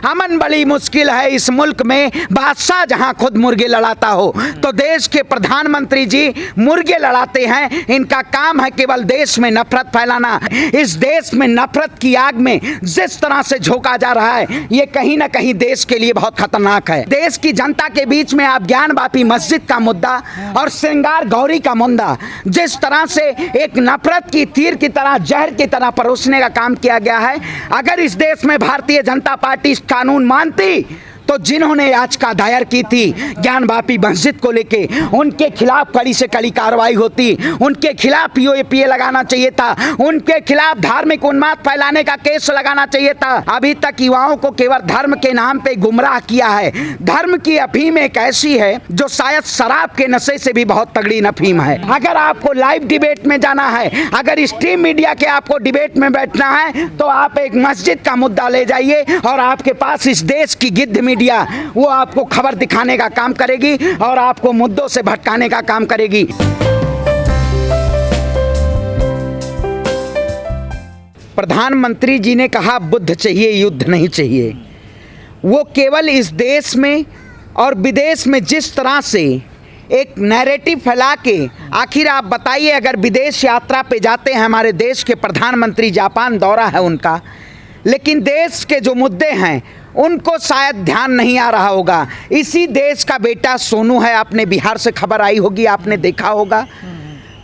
अमन बड़ी मुश्किल है इस मुल्क में, बादशाह जहां खुद मुर्गे लड़ाता हो। तो देश के प्रधानमंत्री जी मुर्गे लड़ाते हैं, इनका काम है केवल देश में नफरत फैलाना। इस देश में नफरत की आग में जिस तरह से झोंका जा रहा है, ये कहीं ना कहीं देश के लिए बहुत खतरनाक है। देश की जनता के बीच में आप ज्ञान वापी मस्जिद का मुद्दा और श्रृंगार गौरी का मुद्दा जिस तरह से एक नफरत की तीर की तरह, जहर की तरह परोसने का काम किया गया है, अगर इस देश में भारतीय जनता पार्टी कानून मानती तो जिन्होंने याचिका दायर की थी ज्ञान वापी मस्जिद को लेके, उनके खिलाफ कड़ी से कड़ी कार्रवाई होती, उनके खिलाफ पीओपीए लगाना चाहिए था, उनके खिलाफ धार्मिक उन्माद फैलाने का केस लगाना चाहिए था। अभी तक युवाओं को केवल धर्म के नाम पे गुमराह किया है। धर्म की अफीम एक ऐसी है जो शायद शराब के नशे से भी बहुत तगड़ी अफीम है। अगर आपको लाइव डिबेट में जाना है, अगर स्ट्रीम मीडिया के आपको डिबेट में बैठना है, तो आप एक मस्जिद का मुद्दा ले जाइए और आपके पास इस देश की गिद्ध मीडिया वो आपको खबर दिखाने का काम करेगी और आपको मुद्दों से भटकाने का काम करेगी। प्रधानमंत्री जी ने कहा बुद्ध चाहिए, युद्ध नहीं चाहिए। वो केवल इस देश में और विदेश में जिस तरह से एक नैरेटिव फैला के, आखिर आप बताइए, अगर विदेश यात्रा पे जाते हैं हमारे देश के प्रधानमंत्री, जापान दौरा है उनका, लेकिन देश के जो मुद्दे हैं उनको शायद ध्यान नहीं आ रहा होगा। इसी देश का बेटा सोनू है, आपने बिहार से खबर आई होगी, आपने देखा होगा,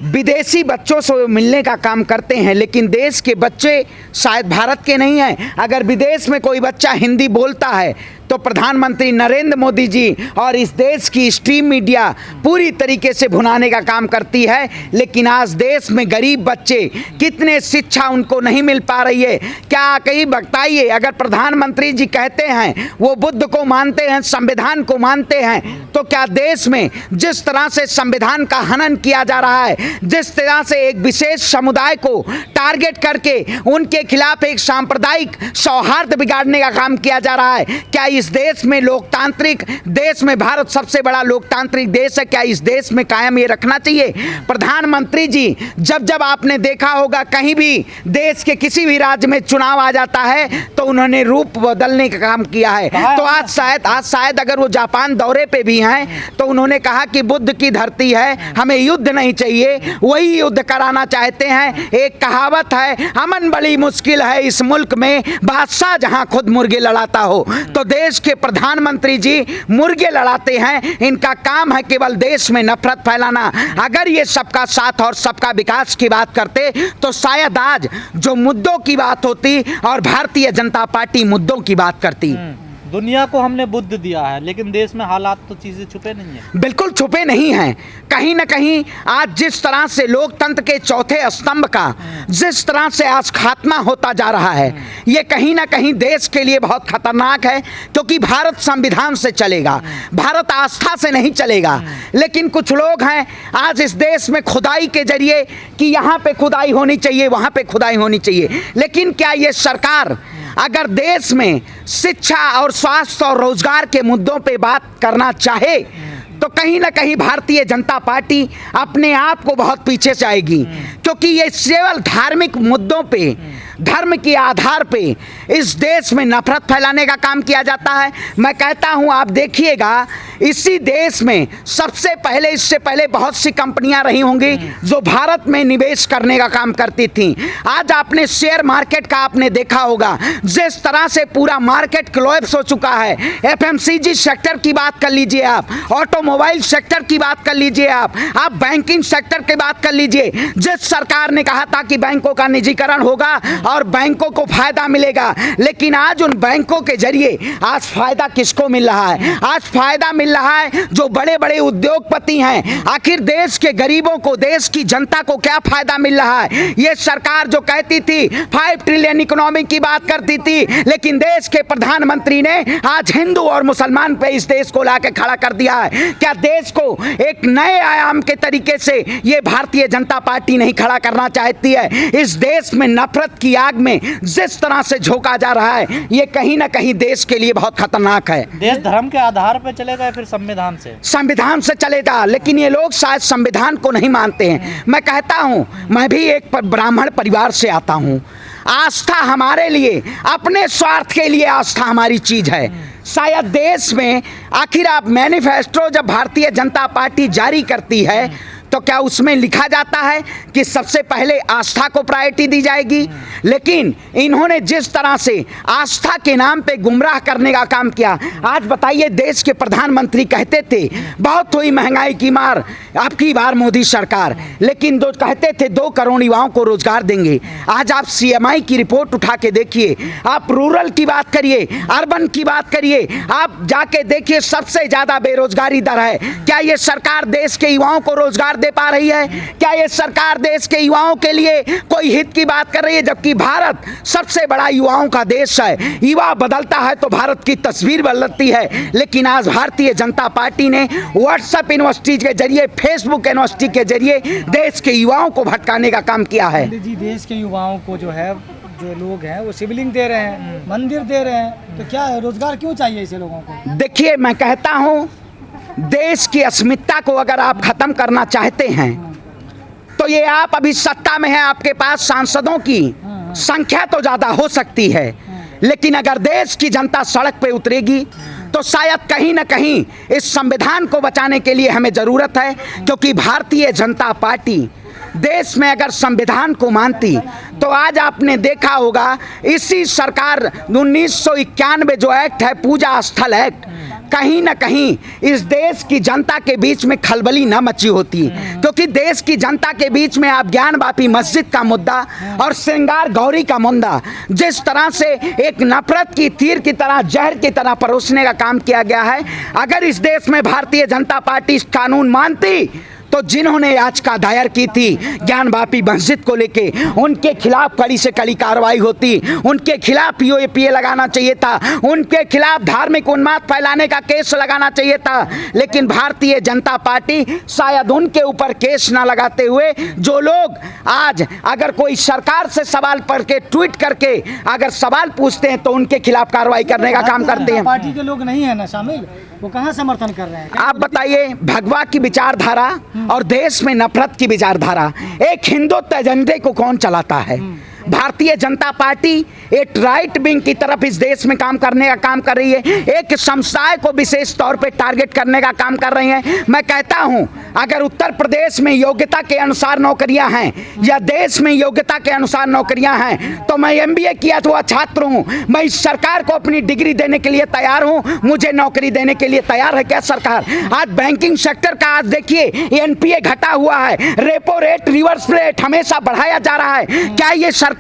विदेशी बच्चों से मिलने का काम करते हैं, लेकिन देश के बच्चे शायद भारत के नहीं हैं। अगर विदेश में कोई बच्चा हिंदी बोलता है तो प्रधानमंत्री नरेंद्र मोदी जी और इस देश की स्ट्रीम मीडिया पूरी तरीके से भुनाने का काम करती है। लेकिन आज देश में गरीब बच्चे, कितने शिक्षा उनको नहीं मिल पा रही है। क्या कहीं बताइए, अगर प्रधानमंत्री जी कहते हैं वो बुद्ध को मानते हैं, संविधान को मानते हैं, तो क्या देश में जिस तरह से संविधान का हनन किया जा रहा है, जिस तरह से एक विशेष समुदाय को टारगेट करके उनके खिलाफ एक सांप्रदायिक सौहार्द बिगाड़ने का काम किया जा रहा है, क्या इस देश में लोकतांत्रिक देश में, भारत सबसे बड़ा लोकतांत्रिक देश है, क्या इस देश में कायम ये रखना चाहिए? प्रधानमंत्री जी, जब आपने देखा होगा कहीं भी देश के किसी भी राज्य में चुनाव आ जाता है तो उन्होंने रूप बदलने का काम किया है। तो आज शायद अगर वो जापान दौरे पे भी हैं तो उन्होंने कहा कि बुद्ध की धरती है, हमें युद्ध नहीं चाहिए, वही युद्ध कराना चाहते हैं। एक कहावत है, अमन बड़ी मुश्किल है इस मुल्क में, बादशाह जहां खुद मुर्गे लड़ाता हो। तो देश के प्रधानमंत्री जी मुर्गे लड़ाते हैं, इनका काम है केवल देश में नफरत फैलाना। अगर ये सबका साथ और सबका विकास की बात करते तो शायद आज जो मुद्दों की बात होती और भारतीय जनता पार्टी मुद्दों की बात करती। दुनिया को हमने बुद्ध दिया है, लेकिन देश में हालात तो चीजें छुपे नहीं है। बिल्कुल छुपे नहीं हैं। कहीं ना कहीं आज जिस तरह से लोकतंत्र के चौथे स्तंभ का जिस तरह से आज खात्मा होता जा रहा है, ये कहीं ना कहीं देश के लिए बहुत खतरनाक है, क्योंकि भारत संविधान से चलेगा, भारत आस्था से नहीं चलेगा। लेकिन कुछ लोग हैं आज इस देश में खुदाई के जरिए कि यहाँ पे खुदाई होनी चाहिए, वहाँ पे खुदाई होनी चाहिए। लेकिन क्या ये सरकार अगर देश में शिक्षा और स्वास्थ्य और रोजगार के मुद्दों पे बात करना चाहे तो कहीं ना कहीं भारतीय जनता पार्टी अपने आप को बहुत पीछे जाएगी, क्योंकि ये केवल धार्मिक मुद्दों पे, धर्म के आधार पे इस देश में नफरत फैलाने का काम किया जाता है। मैं कहता हूं, आप देखिएगा, इसी देश में सबसे पहले, इससे पहले बहुत सी कंपनियां रही होंगी जो भारत में निवेश करने का काम करती थीं। आज आपने शेयर मार्केट का आपने देखा होगा, जिस तरह से पूरा मार्केट कोलैप्स हो चुका है। एफएमसीजी सेक्टर की बात कर लीजिए आप, ऑटोमोबाइल सेक्टर की बात कर लीजिए आप बैंकिंग सेक्टर की बात कर लीजिए। जिस सरकार ने कहा था कि बैंकों का निजीकरण होगा और बैंकों को फायदा मिलेगा, लेकिन आज उन बैंकों के जरिए आज फायदा किसको मिल रहा है? आज फायदा मिल रहा है जो बड़े बड़े उद्योगपति हैं। आखिर देश के गरीबों को, देश की जनता को क्या फायदा मिल रहा है? ये सरकार जो कहती थी 5 ट्रिलियन इकोनॉमी की बात करती थी, लेकिन देश के प्रधानमंत्री ने आज हिंदू और मुसलमान पे इस देश को लाके खड़ा कर दिया है। क्या देश को एक नए आयाम के तरीके से ये भारतीय जनता पार्टी नहीं खड़ा करना चाहती है? इस देश में नफरत की आग में जिस तरह से झोंका जा रहा है, ये कहीं ना कहीं देश के लिए बहुत खतरनाक है। देश धर्म के आधार पर चलेगा या फिर संविधान से? संविधान से चलेगा, लेकिन ये लोग शायद संविधान को नहीं मानते हैं। मैं कहता हूं, मैं भी एक ब्राह्मण परिवार से आता हूं। आस्था हमारे लिए, अपने स्वार्थ के लिए आस्था हमारी चीज है। शायद देश में आखिर आप मैनिफेस्टो जब भारतीय जनता पार्टी जारी करती है तो क्या उसमें लिखा जाता है कि सबसे पहले आस्था को प्रायोरिटी दी जाएगी? लेकिन इन्होंने जिस तरह से आस्था के नाम पे गुमराह करने का काम किया, आज बताइए, देश के प्रधानमंत्री कहते थे बहुत हुई महंगाई की मार अब की बार मोदी सरकार, लेकिन दो कहते थे 2 करोड़ युवाओं को रोजगार देंगे। आज आप सीएमआई की रिपोर्ट उठा के देखिए, आप रूरल की बात करिए, अर्बन की बात करिए, आप जाके देखिए सबसे ज्यादा बेरोजगारी दर है। क्या ये सरकार देश के युवाओं को रोजगार दे पा रही है? क्या ये सरकार देश के युवाओं के लिए कोई हित की बात कर रही है? जबकि भारत सबसे बड़ा युवाओं का देश है। युवा बदलता है तो भारत की तस्वीर बदलती है। लेकिन आज भारतीय जनता पार्टी ने व्हाट्सएप यूनिवर्सिटी के जरिए, फेसबुक यूनिवर्सिटी के जरिए देश के युवाओं को भटकाने का काम किया है। जी, देश के युवाओं को जो है, जो लोग हैं वो शिवलिंग दे रहे हैं, मंदिर दे रहे हैं, तो क्या है, रोजगार क्यों चाहिए ऐसे लोगों को? देखिए, मैं कहता हूं, देश की अस्मिता को अगर आप खत्म करना चाहते हैं तो ये आप अभी सत्ता में हैं, आपके पास सांसदों की संख्या तो ज्यादा हो सकती है, लेकिन अगर देश की जनता सड़क पे उतरेगी तो शायद कहीं ना कहीं इस संविधान को बचाने के लिए हमें जरूरत है। क्योंकि भारतीय जनता पार्टी देश में अगर संविधान को मानती तो आज आपने देखा होगा इसी सरकार 1991 जो एक्ट है, पूजा स्थल एक्ट, कहीं ना कहीं इस देश की जनता के बीच में खलबली न मची होती। क्योंकि देश की जनता के बीच में आप ज्ञान वापी मस्जिद का मुद्दा और श्रृंगार गौरी का मुद्दा जिस तरह से एक नफरत की तीर की तरह, जहर की तरह परोसने का काम किया गया है, अगर इस देश में भारतीय जनता पार्टी इस कानून मानती तो जिन्होंने याचिका दायर की थी ज्ञान वापी मस्जिद को लेके, उनके खिलाफ कड़ी से कड़ी कार्रवाई होती, उनके खिलाफ पीओपीए लगाना चाहिए था, उनके खिलाफ धार्मिक उन्माद फैलाने का केस लगाना चाहिए था। लेकिन भारतीय जनता पार्टी शायद उनके ऊपर केस ना लगाते हुए, जो लोग आज अगर कोई सरकार से सवाल पर के ट्वीट करके अगर सवाल पूछते हैं तो उनके खिलाफ कार्रवाई करने का काम करते हैं। पार्टी के लोग नहीं है ना शामिल, वो कहाँ समर्थन कर रहे हैं? आप बताइए, भगवा की विचारधारा और देश में नफरत की विचारधारा, एक हिंदुत्व एजेंडे को कौन चलाता है? भारतीय जनता पार्टी एक राइट विंग की तरफ इस देश में काम करने का काम कर रही है, एक समुदाय को विशेष तौर पे टारगेट करने का काम कर रही है। मैं कहता हूं, अगर उत्तर प्रदेश में योग्यता के अनुसार नौकरियां हैं या देश में योग्यता के अनुसार नौकरियां हैं तो मैं एमबीए किया हुआ छात्र हूं, मैं इस सरकार को अपनी डिग्री देने के लिए तैयार हूं। मुझे नौकरी देने के लिए तैयार है क्या सरकार? आज बैंकिंग सेक्टर का आज देखिए एनपीए घटा हुआ है, रेपो रेट, रिवर्स रेट हमेशा बढ़ाया जा रहा है। क्या ये सरकार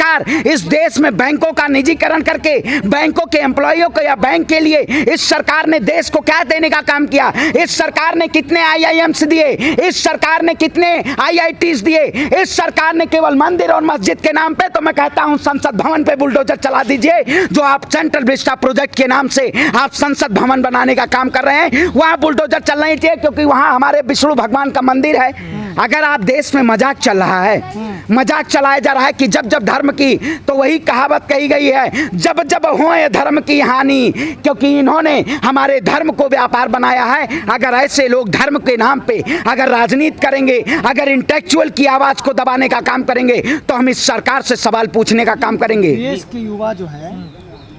इस देश में बैंकों का निजीकरण करके बैंकों के एम्प्लॉइयों को या बैंक के लिए इस सरकार ने देश को क्या देने का काम किया? इस सरकार ने कितने आईआईएम्स दिए? इस सरकार ने कितने आईआईटीज दिए? इस सरकार ने केवल मंदिर और मस्जिद के नाम पे, तो मैं कहता हूं संसद भवन पे बुलडोजर चला दीजिए। जो आप सेंट्रल विस्टा प्रोजेक्ट के नाम से आप संसद भवन बनाने का काम कर रहे हैं, वहां बुलडोजर चलना ही चाहिए, क्योंकि वहां हमारे विष्णु भगवान का मंदिर है। अगर आप देश में मजाक चल रहा है, मजाक चलाया जा रहा है कि जब जब धर्म की, तो वही कहावत कही गई है, जब जब होए धर्म की हानि, क्योंकि इन्होंने हमारे धर्म को व्यापार बनाया है। अगर ऐसे लोग धर्म के नाम पे अगर राजनीति करेंगे, अगर इंटेलेक्चुअल की आवाज को दबाने का काम करेंगे, तो हम इस सरकार से सवाल पूछने का काम करेंगे। देश के युवा जो है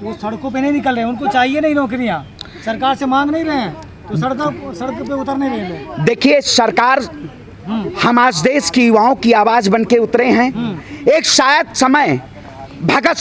वो सड़कों पे नहीं निकल रहे हैं, उनको चाहिए नहीं नौकरियां, सरकार से मांग नहीं रहे हैं, तो सड़क पे उतर नहीं रहे लोग। देखिए, सरकार, हम आज देश की युवाओं की आवाज बन के उतरे हैं। एक शायद समय भगत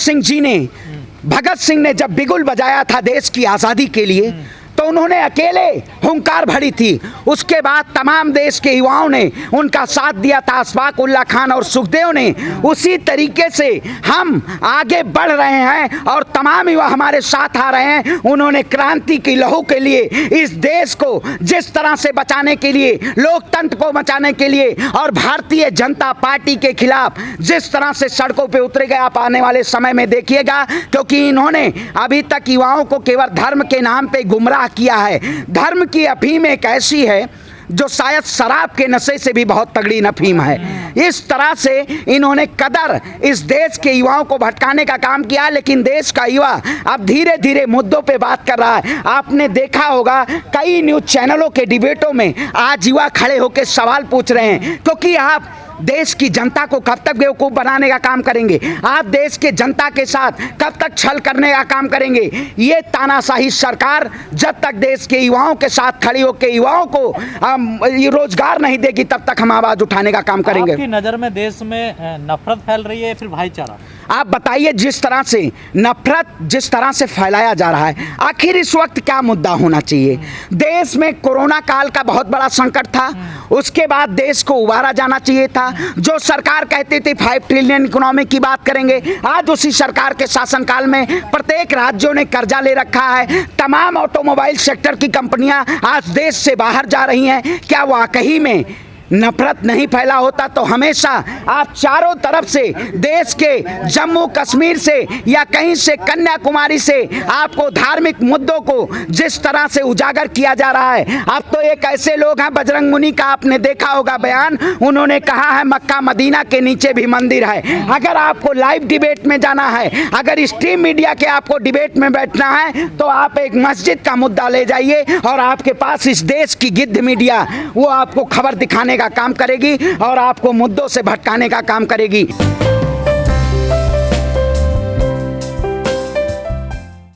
सिंह ने जब बिगुल बजाया था देश की आज़ादी के लिए, तो उन्होंने अकेले हुंकार भरी थी। उसके बाद तमाम देश के युवाओं ने उनका साथ दिया था, अशफाक उल्लाह खान और सुखदेव ने। उसी तरीके से हम आगे बढ़ रहे हैं और तमाम युवा हमारे साथ आ रहे हैं। उन्होंने क्रांति की लहू के लिए इस देश को जिस तरह से बचाने के लिए, लोकतंत्र को बचाने के लिए और भारतीय जनता पार्टी के खिलाफ जिस तरह से सड़कों पे उतरे गए, आप आने वाले समय में देखिएगा, क्योंकि इन्होंने अभी तक युवाओं को केवल धर्म के नाम पे गुमराह किया है। धर्म की अफीम एक ऐसी है जो शायद शराब के नशे से भी बहुत तगड़ी अफीम है। इस तरह से इन्होंने कदर इस देश के युवाओं को भटकाने का काम किया। लेकिन देश का युवा अब धीरे धीरे मुद्दों पे बात कर रहा है। आपने देखा होगा कई न्यूज चैनलों के डिबेटों में आज युवा खड़े होकर सवाल पूछ रहे हैं, क्योंकि आप देश की जनता को कब तक बेवकूफ़ बनाने का काम करेंगे? आप देश के जनता के साथ कब तक छल करने का काम करेंगे? ये तानाशाही सरकार जब तक देश के युवाओं के साथ खड़ी होकर युवाओं को ये रोजगार नहीं देगी तब तक हम आवाज़ उठाने का काम करेंगे। आपकी नज़र में देश में नफरत फैल रही है या फिर भाईचारा? आप बताइए, जिस तरह से नफरत जिस तरह से फैलाया जा रहा है, आखिर इस वक्त क्या मुद्दा होना चाहिए? देश में कोरोना काल का बहुत बड़ा संकट था, उसके बाद देश को उबारा जाना चाहिए था। जो सरकार कहती थी 5 ट्रिलियन इकोनॉमी की बात करेंगे, आज उसी सरकार के शासनकाल में प्रत्येक राज्यों ने कर्जा ले रखा है। तमाम ऑटोमोबाइल सेक्टर की कंपनियां आज देश से बाहर जा रही हैं। क्या वाकई में नफरत नहीं फैला होता तो हमेशा आप चारों तरफ से देश के जम्मू कश्मीर से या कहीं से कन्याकुमारी से आपको धार्मिक मुद्दों को जिस तरह से उजागर किया जा रहा है? अब तो एक ऐसे लोग हैं, बजरंग मुनि का आपने देखा होगा बयान, उन्होंने कहा है मक्का मदीना के नीचे भी मंदिर है। अगर आपको लाइव डिबेट में जाना है, अगर स्ट्रीम मीडिया के आपको डिबेट में बैठना है तो आप एक मस्जिद का मुद्दा ले जाइए और आपके पास इस देश की गिद्ध मीडिया वो आपको खबर दिखाने का काम करेगी और आपको मुद्दों से भटकाने का काम करेगी।